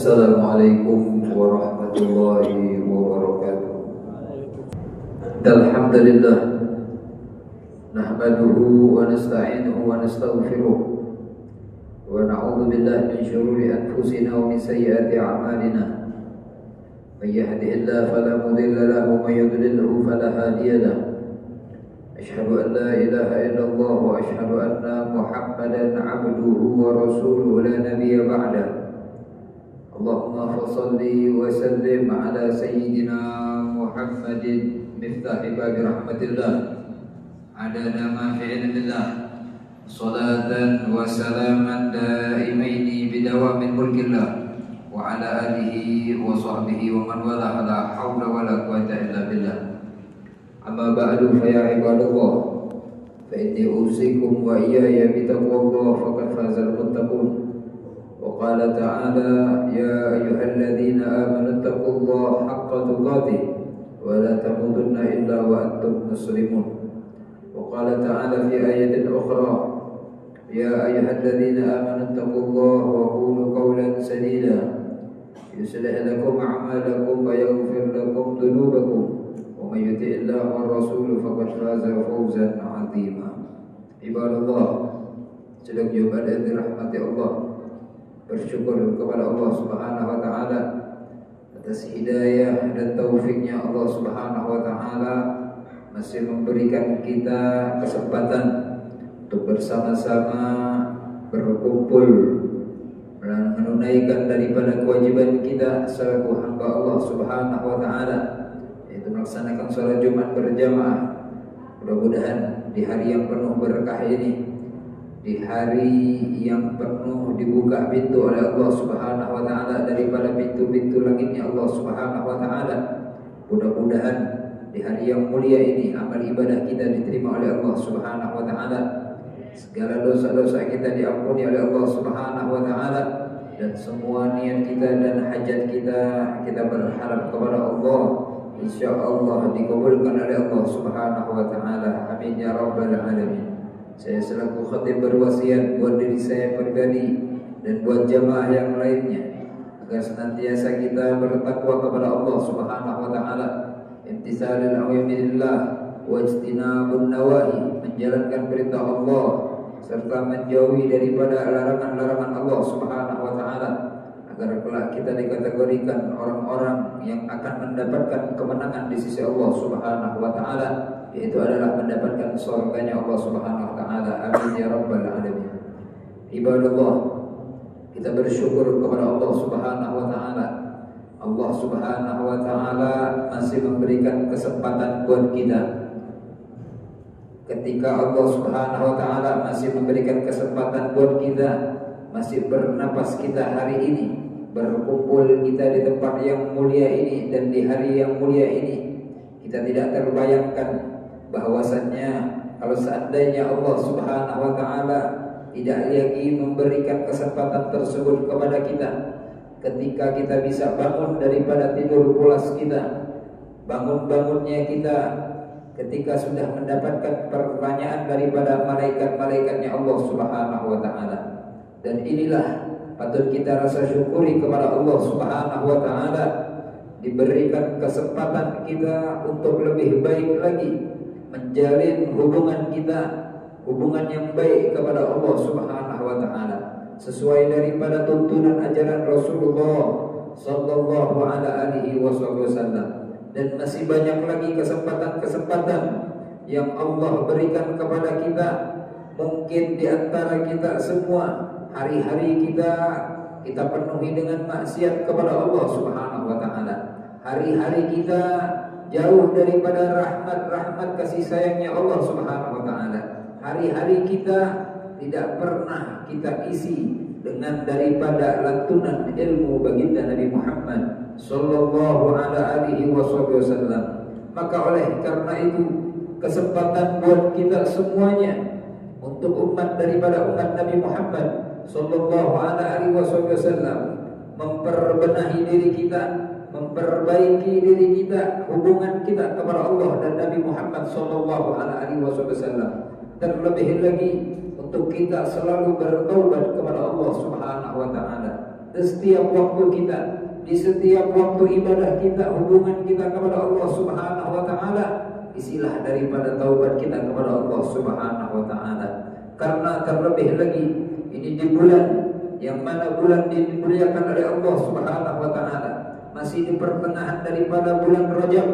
Assalamualaikum warahmatullahi wabarakatuh. Alhamdulillah nahmaduhu wa nasta'inuhu wa nastaghfiruh wa na'udzu billahi min shururi anfusina wa min sayyiati a'malina. May yahdihillahu fala mudilla lahu wa may yudlilhu fala hadiya lahu. Asyhadu an la ilaha illallah wa asyhadu anna Muhammadan 'abduhu wa rasuluhu la nabiyya ba'dahu. Allahumma fassalli wa sallim ala sayyidina Muhammadin miftahi babi rahmatillah adada ma fi ilmillah salatan wa salaman daimaini bidawamin mulkillah wa ala alihi wa sahbihi wa man wala la hawla wa la quwwata illa billah. Amma ba'du fa ya ibadallah fa inni usikum wa iyaya bitaqwallah faqad fazal muttaqun. وقال تعالى يا أيها الذين آمنوا اتقوا الله حق تقاته ولا تموتن إلا وأنتم مسلمون. وقال تعالى في آية أخرى يا أيها الذين آمنوا اتقوا الله وقولوا قولا سديدا يصلح لكم أعمالكم ويغفر لكم ذنوبكم ومن يطع الله والرسول فقد فاز فوزا عظيما. عباد الله sedang jumpa dari rahmati Allah, bersyukur kepada Allah Subhanahu wa taala atas hidayah dan taufiknya. Allah Subhanahu wa taala masih memberikan kita kesempatan untuk bersama-sama berkumpul dan menunaikan daripada kewajiban kita selaku hamba Allah Subhanahu wa taala, yaitu melaksanakan salat Jumat berjamaah. Mudah-mudahan di hari yang penuh berkah ini, di hari yang penuh dibuka pintu oleh Allah Subhanahu wa taala daripada pintu-pintu langitnya Allah Subhanahu wa taala, mudah-mudahan di hari yang mulia ini amal ibadah kita diterima oleh Allah Subhanahu wa taala, segala dosa-dosa kita diampuni oleh Allah Subhanahu wa taala, dan semua niat kita dan hajat kita berharap kepada Allah insyaallah dikabulkan oleh Allah Subhanahu wa taala. Amin ya rabbal alamin. Saya selaku khatib berwasiat buat diri saya pribadi dan buat jamaah yang lainnya agar senantiasa kita bertakwa kepada Allah Subhanahu wa taala, imtisalul awamirillah wa ijtinabun nawahi, menjalankan perintah Allah serta menjauhi daripada larangan-larangan Allah Subhanahu wa taala, agar kelak kita dikategorikan orang-orang yang akan mendapatkan kemenangan di sisi Allah Subhanahu wa taala, yaitu adalah mendapatkan surganya Allah Subhanahu wa taala. Amin ya rabbal alamin. Ibadallah, kita bersyukur kepada Allah Subhanahu wa taala. Allah Subhanahu wa taala masih memberikan kesempatan buat kita. Ketika Allah Subhanahu wa taala masih memberikan kesempatan buat kita, masih bernapas kita hari ini, berkumpul kita di tempat yang mulia ini dan di hari yang mulia ini, kita tidak terbayangkan bahwasannya kalau seandainya Allah Subhanahu wa taala tidak lagi memberikan kesempatan tersebut kepada kita, ketika kita bisa bangun daripada tidur pulas kita, bangun-bangunnya kita ketika sudah mendapatkan pertanyaan daripada malaikat-malaikatnya Allah Subhanahu wa taala. Dan inilah patut kita rasa syukuri kepada Allah Subhanahu wa taala, diberikan kesempatan kita untuk lebih baik lagi menjalin hubungan kita, hubungan yang baik kepada Allah Subhanahu wa taala sesuai daripada tuntunan ajaran Rasulullah sallallahu alaihi wasallam. Dan masih banyak lagi kesempatan-kesempatan yang Allah berikan kepada kita. Mungkin di antara kita semua hari-hari kita penuhi dengan maksiat kepada Allah Subhanahu wa taala. Hari-hari kita jauh daripada rahmat kasih sayangnya Allah Subhanahu wa taala. Hari-hari kita tidak pernah kita isi dengan daripada lantunan ilmu baginda Nabi Muhammad sallallahu alaihi wasallam. Maka oleh karena itu kesempatan buat kita semuanya untuk umat daripada umat Nabi Muhammad sallallahu alaihi wasallam memperbenahi diri kita, memperbaiki diri kita, hubungan kita kepada Allah dan Nabi Muhammad sallallahu alaihi wasallam. Terlebih lagi untuk kita selalu bertaubat kepada Allah Subhanahu wa taala. di setiap waktu kita, di setiap waktu ibadah kita, hubungan kita kepada Allah Subhanahu wa taala, isilah daripada taubat kita kepada Allah Subhanahu wa taala. Karena terlebih lagi ini di bulan yang mana bulan dimuliakan oleh Allah Subhanahu wa taala, masih di pertengahan daripada bulan Rajab,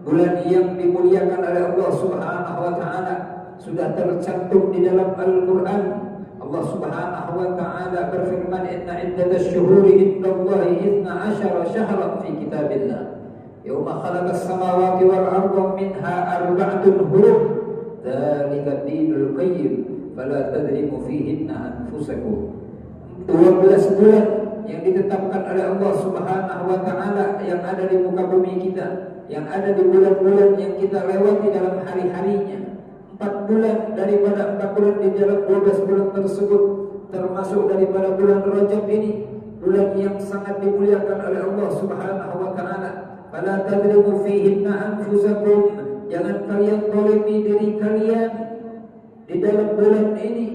bulan yang dimuliakan oleh Allah Subhanahu wa taala. Sudah tercantum di dalam Al-Qur'an, Allah Subhanahu wa taala berfirman, "Inna iddatasy syuhuri indallahi 12 syahran fi kitabillah yauma khalaqas samawati wal arda minha arba'atun hurum dzalika ad-dinul qayyim fala tadrimu fihinna anfusakum." 12 bulan yang ditetapkan oleh Allah Subhanahu wa taala yang ada di muka bumi kita, yang ada di bulan-bulan yang kita lewati dalam hari-harinya. 4 bulan daripada 4 bulan di dalam 12 bulan tersebut, termasuk daripada bulan Rajab ini, bulan yang sangat dimuliakan oleh Allah Subhanahu wa taala. Fala tadrimu fihinna anfusakum, jangan kalian zalimi diri kalian di dalam bulan ini,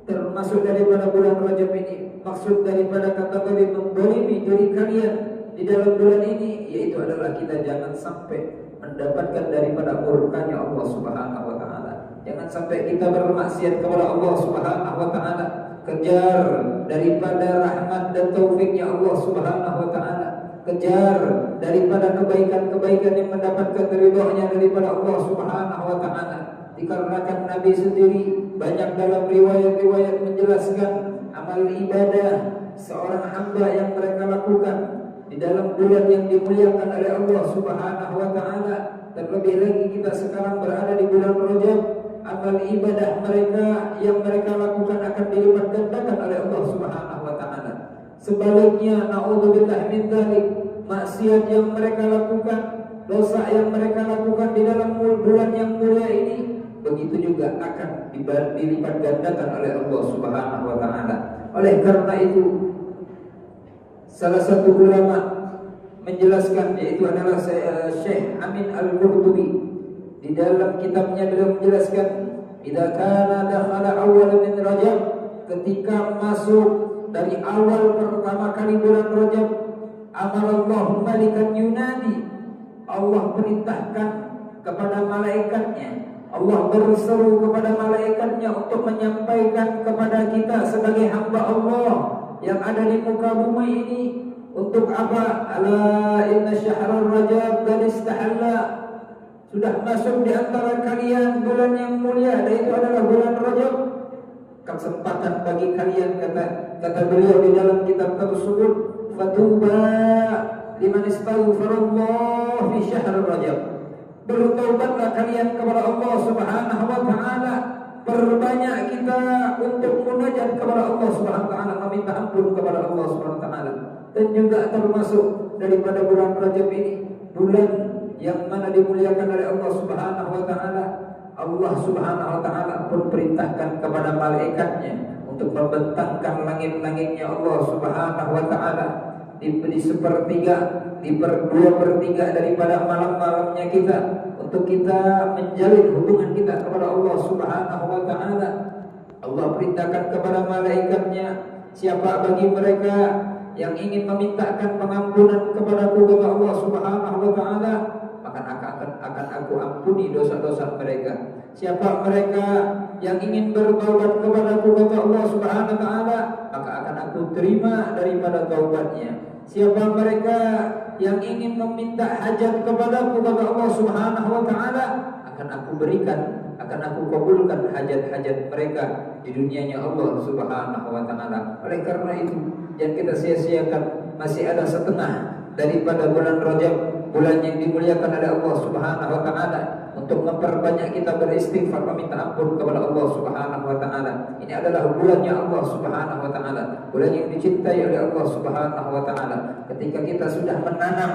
termasuk daripada bulan Rajab ini. Maksud daripada kata tadi menzalimi diri kalian di dalam bulan ini, yaitu adalah kita jangan sampai mendapatkan daripada murkanya Allah Subhanahu wa taala. Jangan sampai kita bermaksiat kepada Allah Subhanahu wa taala. Kejar daripada rahmat dan taufiknya Allah Subhanahu wa taala. Kejar daripada kebaikan-kebaikan yang mendapatkan ridhonya daripada Allah Subhanahu wa taala. Dikarenakan Nabi sendiri banyak dalam riwayat-riwayat menjelaskan amal ibadah seorang hamba yang mereka lakukan di dalam bulan yang dimuliakan oleh Allah Subhanahu wa taala. Terlebih lagi kita sekarang berada di bulan Rajab, amal ibadah mereka yang mereka lakukan akan dilipat gandakan oleh Allah Subhanahu wa taala. Sebaliknya, naudzubillah min dzalik, maksiat yang mereka lakukan, dosa yang mereka lakukan di dalam bulan yang mulia ini, begitu juga akan dilipat gandakan oleh Allah Subhanahu wa taala. Oleh karena itu, salah satu ulama menjelaskan, yaitu adalah Syekh Amin Al-Qurtubi, di dalam kitabnya beliau menjelaskan, idza kana dakhala awal min Rajab, ketika masuk dari awal pertama kali bulan Rajab, amarallahu malikan yunadi, Allah perintahkan kepada malaikatnya, Allah berseru kepada malaikatnya untuk menyampaikan kepada kita sebagai hamba Allah yang ada di muka bumi ini, untuk apa? Ala inna syahrul Rajab qad istahalla, sudah masuk di antara kalian bulan yang mulia, yaitu adalah bulan Rajab. Kesempatan bagi kalian, kata beliau di dalam kitab tersebut, fatuba liman istaghfarallah fi syahr Rajab. Bertaubatlah kalian kepada Allah Subhanahu wa taala. Perbanyak kita untuk munajat kepada Allah Subhanahu wa taala, meminta ampun kepada Allah Subhanahu wa taala. Dan juga termasuk daripada bulan Rajab ini, bulan yang mana dimuliakan oleh Allah Subhanahu wa taala. Allah Subhanahu wa taala pun perintahkan kepada malaikatnya untuk membentangkan langit-langitnya Allah Subhanahu wa taala di sepertiga, di 2/3 daripada malam-malamnya kita, untuk kita menjalin hubungan kita kepada Allah Subhanahu wa taala. Allah perintahkan kepada malaikatnya, siapa bagi mereka yang ingin memintakan pengampunan kepadaku, kata Allah Subhanahu wa taala, maka akan aku ampuni dosa-dosa mereka. Siapa mereka yang ingin bertaubat kepadaku, kata Allah Subhanahu wa taala, maka akan aku terima daripada taubatnya. Siapa mereka yang ingin meminta hajat kepadaku, kata Allah Subhanahu wa taala, akan aku berikan, akan aku kabulkan hajat-hajat mereka di dunianya Allah Subhanahu wa taala. Oleh karena itu, yang kita sia-siakan, masih ada setengah daripada bulan Rajab, bulan yang dimuliakan oleh Allah Subhanahu wa taala, untuk memperbanyak kita beristighfar, meminta ampun kepada Allah Subhanahu wa taala. Ini adalah bulannya Allah Subhanahu wa taala, bulan yang dicintai oleh Allah Subhanahu wa taala. Ketika kita sudah menanam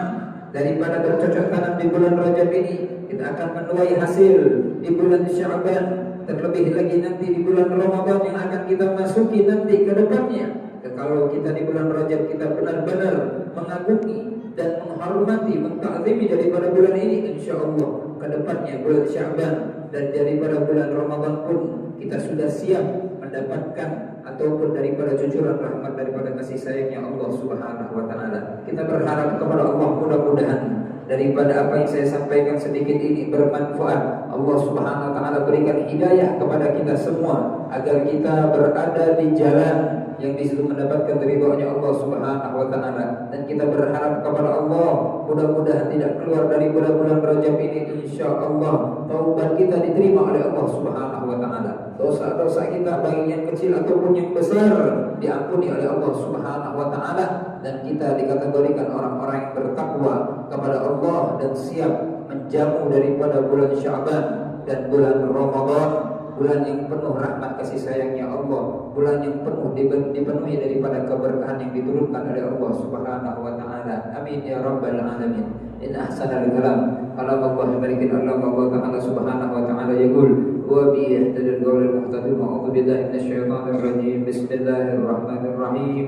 daripada bercocok tanam di bulan Rajab ini, kita akan menuai hasil di bulan Sya'ban, terlebih lagi nanti di bulan Ramadan yang akan kita masuki nanti ke depannya. Kalau kita di bulan Rajab kita benar-benar mengagumi dan menghormati, mengtakzimi daripada bulan ini, insyaallah ke depannya bulan Sya'ban dan daripada bulan Ramadan pun kita sudah siap mendapatkan ataupun daripada cucuran rahmat daripada kasih sayangnya Allah Subhanahu wa taala. Kita berharap kepada Allah mudah-mudahan daripada apa yang saya sampaikan sedikit ini bermanfaat. Allah Subhanahu wa taala berikan hidayah kepada kita semua agar kita berada di jalan yang di situ mendapatkan ridhonya Allah Subhanahu wa taala. Dan kita berharap kepada Allah mudah-mudahan tidak keluar dari bulan Rajab ini, insyaallah taubat kita diterima oleh Allah Subhanahu wa taala. Dosa-dosa kita baik yang kecil ataupun yang besar diampuni oleh Allah Subhanahu wa taala, dan kita dikategorikan orang-orang yang bertakwa kepada Allah dan siap menjamu daripada bulan Sya'ban dan bulan Ramadan, bulan yang penuh rahmat kasih sayangnya Allah, bulan yang penuh dipenuhi daripada keberkahan yang diturunkan oleh Allah Subhanahu wa taala. Amin ya rabbal alamin. In ahsanal kalam kalam Allah barikin Allah ta'ala subhanahu wa ta'ala yaqul wa bi ihtadal qawl al-muhtadin wa a'udzu billahi minasy syaithanir rajim. Bismillahirrahmanirrahim.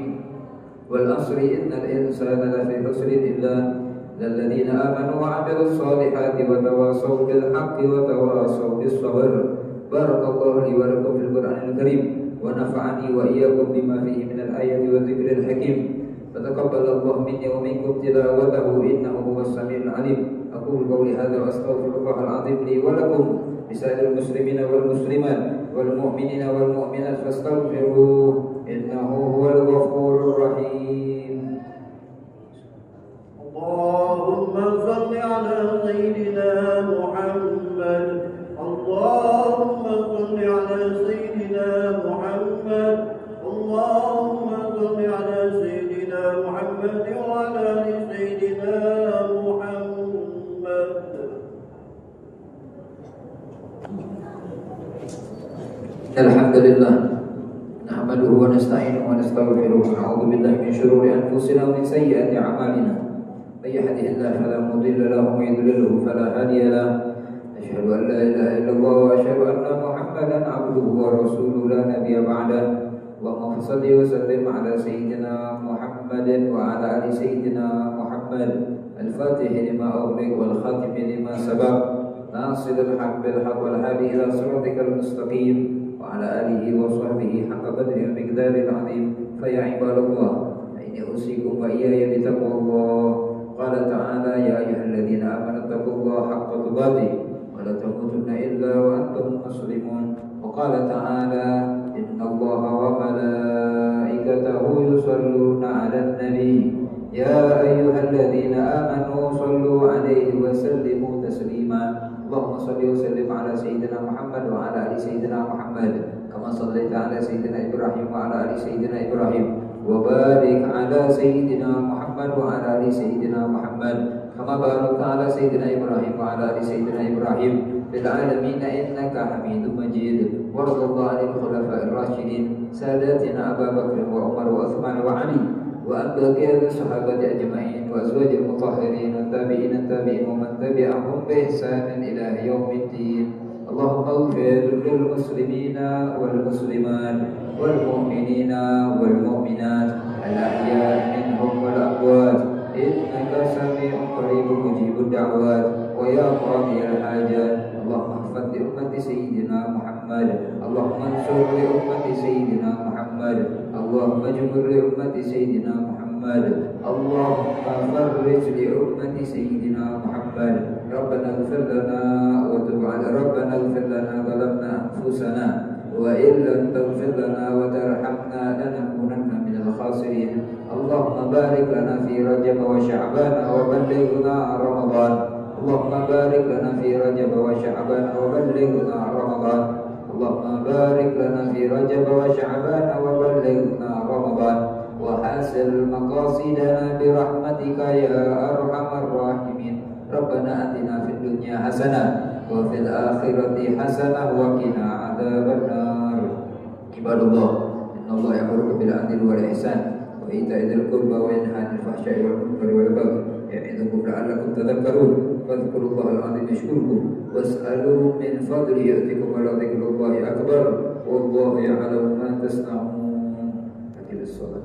Wal asri innal insana lafi khusrin illa الذين آمنوا وعملوا الصالحات وتواصوا بالحق وتواصوا بالصبر. بارك الله لي ولكم في القرآن الكريم ونفعني وإياكم بما فيه من الآيات والذكر الحكيم. فتقبل الله مني ومنكم تلاوته إنه هو السميع العليم. أقول قولي هذا وأستغفر الله العظيم لي ولكم لسائر المسلمين والمسلمات والمؤمنين والمؤمنات فاستغفروه إنه هو الغفور الرحيم. اللهم صل على سيدنا محمد. اللهم صل على سيدنا محمد. اللهم صل على سيدنا محمد وعلى آل سيدنا محمد. Alhamdulillah nahmaduhu wa nasta'inuhu wa nastaghfiruh wa na'udzu billahi min shururi anfusina wa min sayyiati a'malina. May yahdihillahu fala mudilla lahu wa may yudlilhu fala hadiya lahu. Asyhadu an la ilaha illallah wa asyhadu anna Muhammadan 'abduhu wa rasuluhu la nabiyya ba'dahu. Allahumma shalli wa sallim ala sayyidina Muhammadin wa ala ali sayyidina Muhammad. Al-Fatih lima ughliq wal khatim lima sabaq. Nasirul haqq bil haqq wal hadi ila siratikal mustaqim. وعلى آله وصحبه حق قدره ومقدار العظيم. فيا عباد الله إني أوصيكم وإياي بتقوى الله. قال تعالى يا أيها الذين آمنوا اتقوا الله حق تقاته ولا تموتن إلا وأنتم مسلمون. وقال تعالى إن الله وملائكته يصلون على النبي يا أيها الذين آمنوا صلوا عليه وسلموا تسليما. اللهم صل وسلم على سيدنا محمد وعلى آل سيدنا محمد كما صليت على سيدنا إبراهيم وعلى آل سيدنا إبراهيم وبارك على سيدنا محمد وعلى آل سيدنا محمد كما باركت على سيدنا إبراهيم وعلى آل سيدنا إبراهيم في العالمين إنك حميد مجيد. وارض الله عن الخلفاء الراشدين ساداتنا أبا بكر وعمر وعثمان وعلي وأن بقية الصحابة أجمعين وأزواج المطهرين والتابعين التابعين ومن تبعهم بإحسان إلى يوم الدين. اللهم اغفر للمسلمين والمسلمات والمؤمنين والمؤمنات الأحياء منهم والأموات إنك سميع قريب مجيب الدعوات ويا قاضي الحاجات. اللهم احفظ لأمة سيدنا محمد. اللهم انصر لأمة سيدنا محمد. اللهم اجبر لأمة سيدنا محمد. اللهم فرج لأمة سيدنا محمد. ربنا اغفر لنا وتب علينا. ربنا اغفر لنا ظلمنا أنفسنا وإن لم تغفر لنا وترحمنا لنكونن من الخاسرين. اللهم بارك لنا في رجب وشعبان وبلغنا رمضان. اللهم بارك لنا في رجب وشعبان وبلغنا رمضان. اللهم بارك لنا في رجب وشعبان وبلغنا رمضان وحسن مقاصدنا برحمتك يا أرحم الراحمين. ربنا آتنا في الدنيا حسنة وفي الآخرة حسنة وقنا عذاب النار. عباد الله إن الله يأمركم بالعدل والإحسان وإيتاء ذي القربى وينهى عن الفحشاء والمنكر والبغي يعظكم لعلكم تذكرون. فاذكروا الله العظيم يشكركم واسألوه من فضله يأتكم ولذكر الله أكبر والله يعلم ما تصنعون. أقم الصلاة.